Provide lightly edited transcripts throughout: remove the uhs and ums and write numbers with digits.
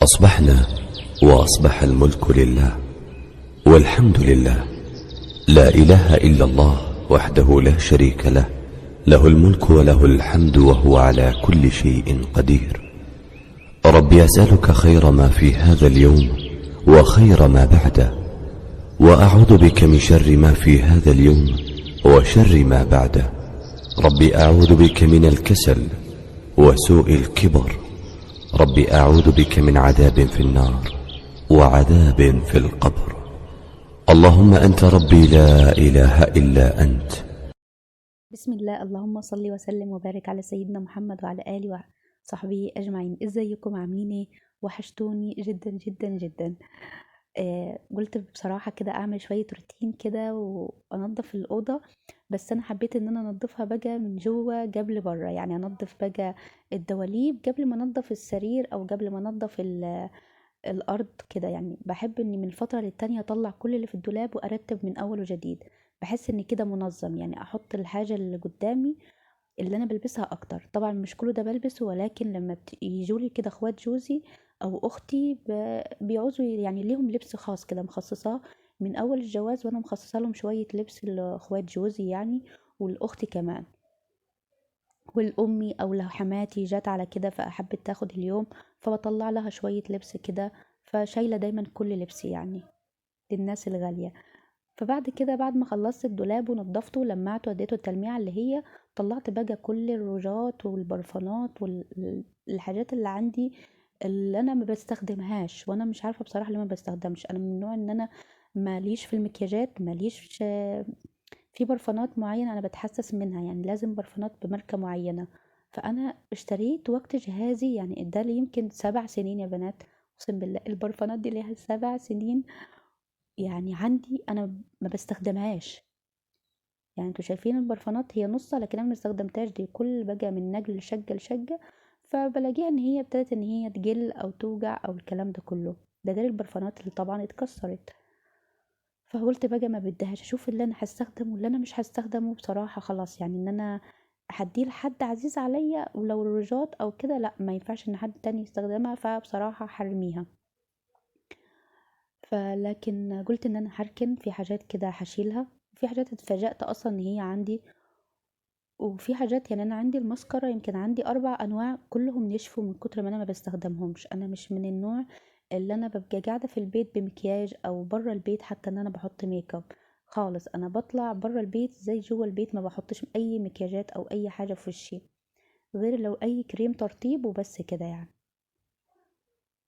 أصبحنا وأصبح الملك لله والحمد لله، لا إله إلا الله وحده لا شريك له، له الملك وله الحمد وهو على كل شيء قدير. ربي أسألك خير ما في هذا اليوم وخير ما بعده، وأعوذ بك من شر ما في هذا اليوم وشر ما بعده. ربي أعوذ بك من الكسل وسوء الكبر. ربي أعوذ بك من عذاب في النار وعذاب في القبر. اللهم أنت ربي لا إله إلا أنت. بسم الله، اللهم صل وسلم وبارك على سيدنا محمد وعلى آله وصحبه أجمعين. ازيكم؟ عاملين ايه؟ وحشتوني جدا جدا جدا. قلت بصراحة كده أعمل شوية روتين كده وأنظف الأوضة، بس أنا حبيت إن أنا أنظفها بقى من جوه قبل بره، يعني أنظف بقى الدواليب قبل ما أنظف السرير أو قبل ما أنظف الأرض كده. يعني بحب إني من فترة للتانية أطلع كل اللي في الدولاب وأرتب من أول وجديد، بحس إن كده منظم، يعني أحط الحاجة اللي قدامي اللي أنا بلبسها أكتر. طبعا مش كله ده بلبسه، ولكن لما يجولي كده اخوات جوزي أو أختي بيعوزوا، يعني ليهم لبس خاص كده مخصصاه من أول الجواز، وأنا مخصصة لهم شوية لبس لأخوات جوزي يعني، والأختي كمان، والأمي أو لو حماتي جات على كده فأحبت تاخد اليوم فبطلع لها شوية لبس كده. فشايلة دايما كل لبسي يعني للناس الغالية. فبعد كده بعد ما خلصت الدولاب ونضفته ولمعته وديته التلميعة اللي هي، طلعت بقى كل الروجات والبرفانات والحاجات اللي عندي اللي انا ما بستخدمهاش، وانا مش عارفة بصراحة ليه ما بستخدمش. انا من النوع ان انا ماليش في المكياجات، ماليش في برفانات معينة انا بتحسس منها، يعني لازم برفانات بماركة معينة. فانا اشتريت وقت جهازي، يعني ده لي يمكن 7 سنين يا بنات، اقسم بالله البرفانات دي ليها 7 سنين يعني عندي انا ما بستخدمهاش. يعني انتوا شايفين البرفانات هي نص، لكن انا ما استخدمتهاش، دي كل بقى من نجل لشقه لشقه، فبلاقيها ان هي ابتدت ان هي تجل او توجع او الكلام ده كله. ده غير البرفانات اللي طبعا اتكسرت. فقلت بقى ما بديهاش، اشوف اللي انا هستخدمه واللي انا مش هستخدمه بصراحه خلاص، يعني ان انا هديه لحد عزيز عليا، ولو الرجات او كده لا، ما ينفعش ان حد تاني يستخدمها، فبصراحه حرميها. فلكن قلت ان انا هركن في حاجات كده هشيلها، وفي حاجات اتفاجأت اصلا ان هي عندي، وفي حاجات يعني انا عندي الماسكارا يمكن عندي 4 انواع كلهم نشفوا من كتر ما انا ما بستخدمهمش. انا مش من النوع اللي انا ببقى قاعده في البيت بمكياج او بره البيت حتى ان انا بحط ميك اب خالص. انا بطلع بره البيت زي جوه البيت ما بحطش اي مكياجات او اي حاجه في وشي، غير لو اي كريم ترطيب وبس كده يعني.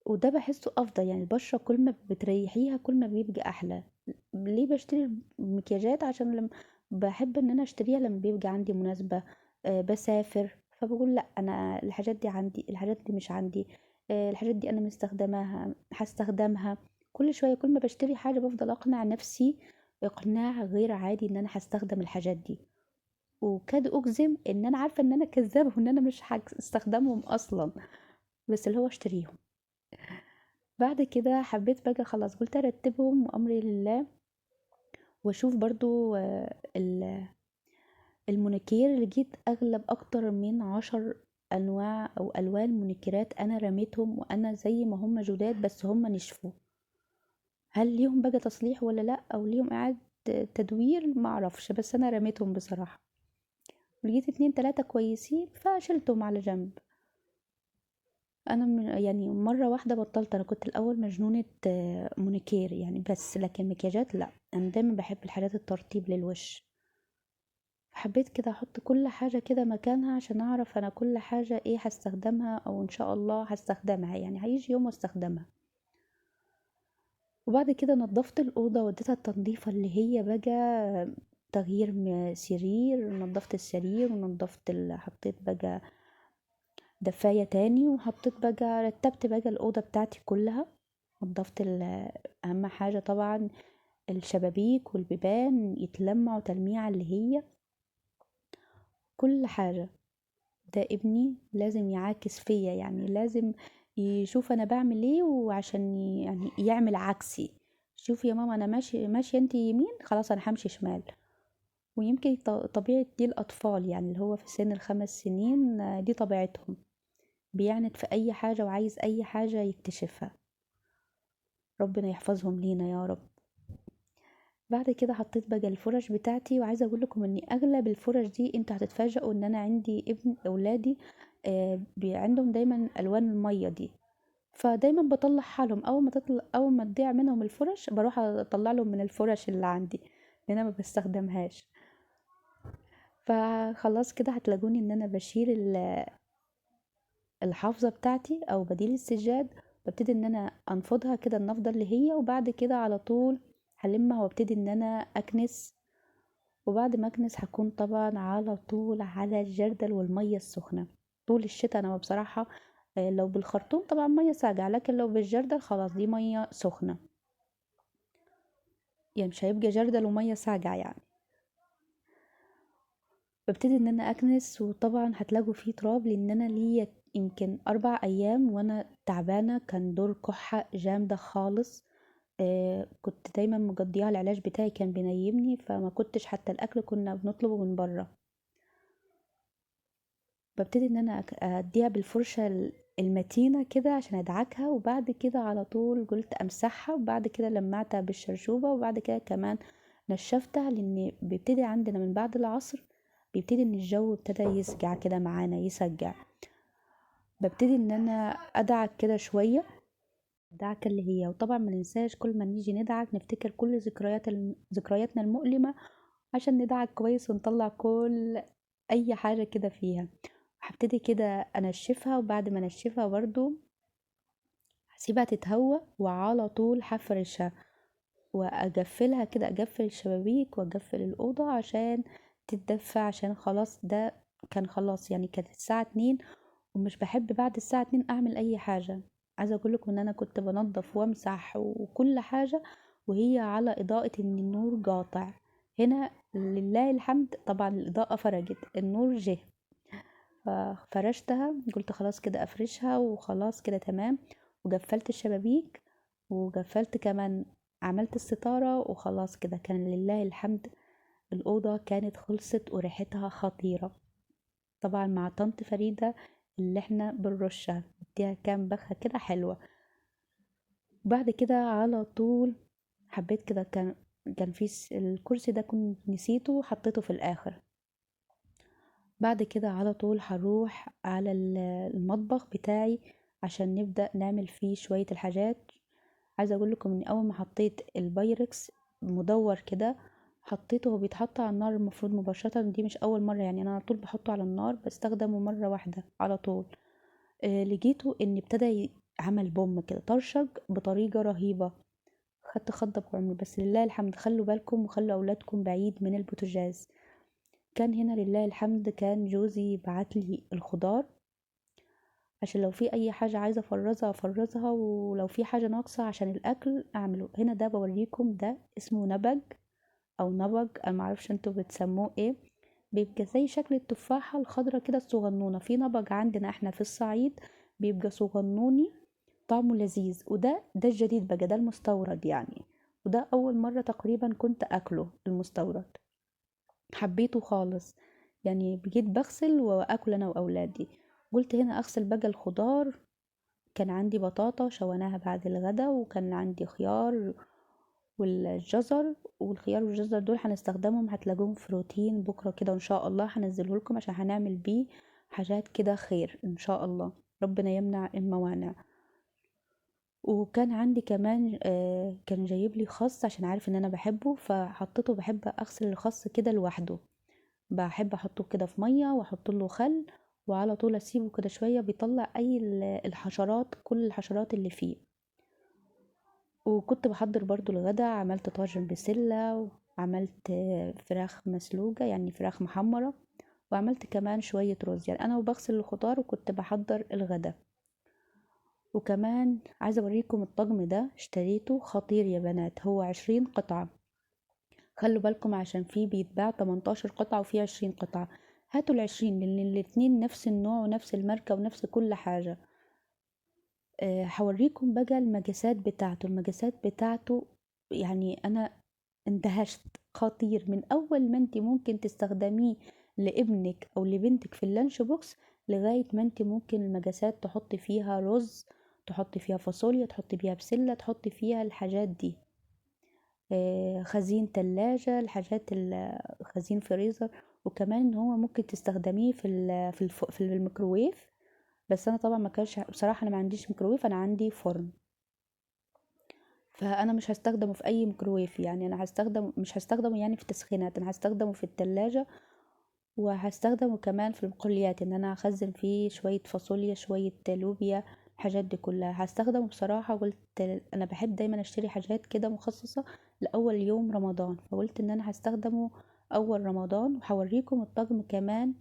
وده بحسه افضل، يعني البشرة كل ما بتريحيها كل ما بيبقى احلى. ليه بشتري المكياجات؟ عشان لما بحب ان انا اشتريها لما بيبقى عندي مناسبة، بسافر، فبقول لا انا الحاجات دي عندي، الحاجات دي مش عندي، الحاجات دي انا مستخدماها هستخدمها. كل شوية كل ما بشتري حاجة بفضل اقنع نفسي اقناع غير عادي ان انا هستخدم الحاجات دي، وكاد اجزم ان انا عارفة ان انا كذابة وان انا مش هستخدمهم اصلا، بس اللي هو اشتريهم. بعد كده حبيت بقى خلاص، قلت ارتبهم وامري لله، واشوف برضو المونيكير. لقيت اغلب اكتر من 10 انواع او الوان مونيكيرات انا رميتهم، وانا زي ما هم جداد بس هم نشفوا. هل ليهم بقى تصليح ولا لا، او ليهم اعادة تدوير؟ معرفش، بس انا رميتهم بصراحة. لقيت 2 3 كويسين فشلتهم على جنب. انا يعني مره واحده بطلت. انا كنت الاول مجنونه مونيكير يعني، بس لكن مكياجات لا، انا دايما بحب الحاجات الترطيب للوش. حبيت كده احط كل حاجه كده مكانها عشان اعرف انا كل حاجه ايه هستخدمها، او ان شاء الله هستخدمها، يعني هيجي يوم واستخدمها. وبعد كده نظفت الاوضه وديتها التنظيفه اللي هي بقى تغيير سرير. نظفت السرير ونظفت حطيت بقى دفاية تاني، وحطيت بقى رتبت بقى الأوضة بتاعتي كلها. نضفت أهم حاجة طبعا الشبابيك والبيبان يتلمعوا تلميعة اللي هي كل حاجة. ده ابني لازم يعاكس فيا، يعني لازم يشوف أنا بعمل ايه، وعشان يعني يعمل عكسي. شوف يا ماما أنا ماشية انتي يمين، خلاص أنا همشي شمال. ويمكن طبيعة دي الأطفال، يعني اللي هو في سن ال5 سنين دي طبيعتهم. بيعند في اي حاجة وعايز اي حاجة يكتشفها. ربنا يحفظهم لينا يا رب. بعد كده حطيت بقى الفرش بتاعتي، وعايزه اقول لكم ان اغلب الفرش دي انتوا هتتفاجئوا ان انا عندي اولادي عندهم دايما الوان الميه دي، فدايما بطلعها لهم. اول ما تضيع منهم الفرش بروح اطلع لهم من الفرش اللي عندي، لان انا ما بستخدمهاش. فخلاص كده هتلاقوني ان انا بشيل الحافظه بتاعتي او بديل السجاد، ببتدي ان انا انفضها كده النفضه اللي هي، وبعد كده على طول هلمها وابتدي ان انا اكنس. وبعد ما اكنس هكون طبعا على طول على الجردل والمية السخنة طول الشتاء. انا بصراحة لو بالخرطوم طبعا مية ساقعة، لكن لو بالجردل خلاص دي مية سخنة، يعني مش هيبقى جردل ومية ساقعة يعني. ببتدي ان انا اكنس، وطبعا هتلاقوا فيه تراب لان انا ليا يمكن 4 ايام وانا تعبانة، كان دور كحة جامدة خالص. كنت دايما مقضيها العلاج بتاعي كان بينيمني، فما كنتش حتى الاكل كنا بنطلبه من بره. ببتدي ان انا اديها بالفرشة المتينة كده عشان ادعكها، وبعد كده على طول قلت امسحها، وبعد كده لمعتها بالشرشوبة، وبعد كده كمان نشفتها، لان بيبتدي عندنا من بعد العصر بيبتدي ان الجو ابتدى يسقع كده معانا يسقع. ببتدي ان انا ادعك كده شوية، الدعكة اللي هي، وطبعا ما ننساش كل ما نيجي ندعك نفتكر كل ذكرياتنا المؤلمة عشان ندعك كويس ونطلع كل اي حاجة كده فيها. هبتدي كده انشفها، وبعد ما انشفها برضو هسيبها تتهوى، وعلى طول هفرشها واقفلها كده، اقفل الشبابيك واقفل الاوضه عشان تتدفى، عشان خلاص ده كان خلاص يعني كانت الساعه 2، ومش بحب بعد الساعه 2 اعمل اي حاجه. عايزه اقول لكم ان انا كنت بنظف وامسح وكل حاجه وهي على اضاءه ان النور قاطع. هنا لله الحمد طبعا الاضاءه فرجت، النور جه، ففرشتها، قلت خلاص كده افرشها وخلاص كده تمام. وقفلت الشبابيك، وقفلت كمان، عملت الستارة، وخلاص كده كان لله الحمد الأوضة كانت خلصت وريحتها خطيرة. طبعا مع طنط فريدة اللي احنا بنرشها اديها كام بخة كده حلوة. بعد كده على طول حبيت كده، كان في الكرسي ده كنت نسيته حطيته في الآخر. بعد كده على طول هروح على المطبخ بتاعي عشان نبدأ نعمل فيه شوية الحاجات. عايزة اقول لكم ان اول ما حطيت البايركس مدور كده حطيته، هو بيتحط على النار المفروض مباشرة، دي مش اول مرة يعني، انا على طول بحطه على النار بستخدمه مرة واحدة على طول. لقيته ان ابتدى عمل بوم كده طرشق بطريقة رهيبة، خدت خضة بعمري. بس لله الحمد، خلوا بالكم وخلوا اولادكم بعيد من البوتاجاز. كان هنا لله الحمد كان جوزي بعتلي الخضار عشان لو في اي حاجة عايزة افرزها، ولو في حاجة ناقصة عشان الاكل اعمله. هنا ده بوريكم، ده اسمه نبج او نبج، انا معرفش انتوا بتسموه ايه. بيبقى زي شكل التفاحة الخضرة كده الصغنونة. في نبج عندنا احنا في الصعيد بيبقى صغنوني طعمه لذيذ، ده الجديد بقى، ده المستورد يعني. وده اول مرة تقريبا كنت اكله المستورد، حبيته خالص يعني. بقيت بغسل واكل انا واولادي. قلت هنا اغسل بقى الخضار. كان عندي بطاطا شويناها بعد الغدا، وكان عندي خيار والجزر، والخيار والجزر دول هنستخدمهم، هتلاقوهم في روتين بكرة كده ان شاء الله هنزله لكم عشان هنعمل بيه حاجات كده خير ان شاء الله، ربنا يمنع الموانع. وكان عندي كمان كان جايب لي خس عشان عارف ان انا بحبه فحطيته. بحب اغسل الخس كده لوحده، بحب احطه كده في ميه واحط له خل، وعلى طول اسيبه كده شويه بيطلع اي الحشرات، كل الحشرات اللي فيه. وكنت بحضر برضو الغدا، عملت طاجن بسله، وعملت فراخ مسلوقه يعني فراخ محمره، وعملت كمان شويه رز يعني انا وبغسل الخضار وكنت بحضر الغدا. وكمان عايزه اوريكم الطقم ده اشتريته خطير يا بنات، هو 20 قطعه. خلوا بالكم عشان فيه بيتباع 18 قطعة وفيه 20 قطعة، هاتوا ال20 لان الاتنين نفس النوع ونفس الماركة ونفس كل حاجة. هوريكم بقى المقاسات بتاعته يعني انا اندهشت، خطير من اول ما انت ممكن تستخدميه لابنك او لبنتك في اللانش بوكس، لغاية ما انت ممكن المجاسات تحطي فيها رز، تحطي فيها فاصوليا، تحطي فيها بسلة، تحطي فيها الحاجات دي. خزين تلاجة، خزين فريزر. وكمان ان هو ممكن تستخدميه في الميكروويف. بس انا طبعا ما كانش بصراحة، انا ما عنديش ميكروويف، انا عندي فرن. فانا مش هستخدمه في اي ميكروويف، يعني انا مش هستخدمه يعني في التسخينات، انا هستخدمه في التلاجة. وهستخدمه كمان في البقوليات، ان انا اخزن فيه شوية فاصوليا، شوية لوبيا، الحاجات دي كلها هستخدمه بصراحة. قلت انا بحب دايما اشتري حاجات كده مخصصة لاول يوم رمضان، فقلت ان انا هستخدمه اول رمضان. وهوريكم الطقم كمان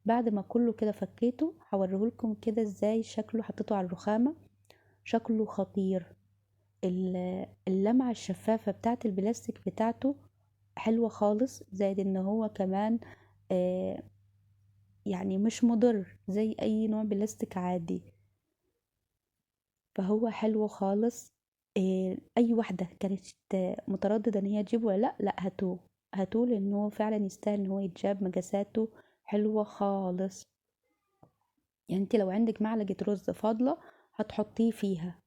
بعد ما كله كده فكيته، هوريهولكم كده ازاي شكله، حطيته على الرخامة، شكله خطير. اللمعة الشفافة بتاعت البلاستيك بتاعته حلوة خالص، زائد ان هو كمان آه يعني مش مضر زي اي نوع بلاستيك عادي، فهو حلو خالص. اي واحدة كانت مترددة ان هي تجيبه ولا لا، لا هاتوه، هاتوه، لانه فعلا يستاهل ان هو يتجاب، مجاساته حلوة خالص. يعني انت لو عندك معلقة رز فاضلة هتحطيه فيها،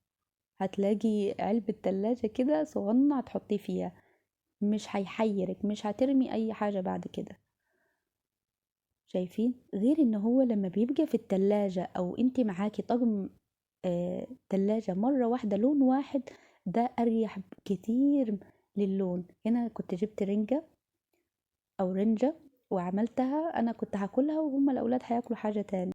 هتلاقي علبة تلاجة كده صغننة هتحطيه فيها، مش هيحيرك، مش هترمي اي حاجة بعد كده. شايفين؟ غير ان هو لما بيبقى في التلاجة او انت معاكي طقم تلاجة مرة واحدة لون واحد، ده اريح كتير للون. هنا كنت جبت رنجة او رنجة وعملتها، انا كنت هاكلها وهم الاولاد هياكلوا حاجة تاني.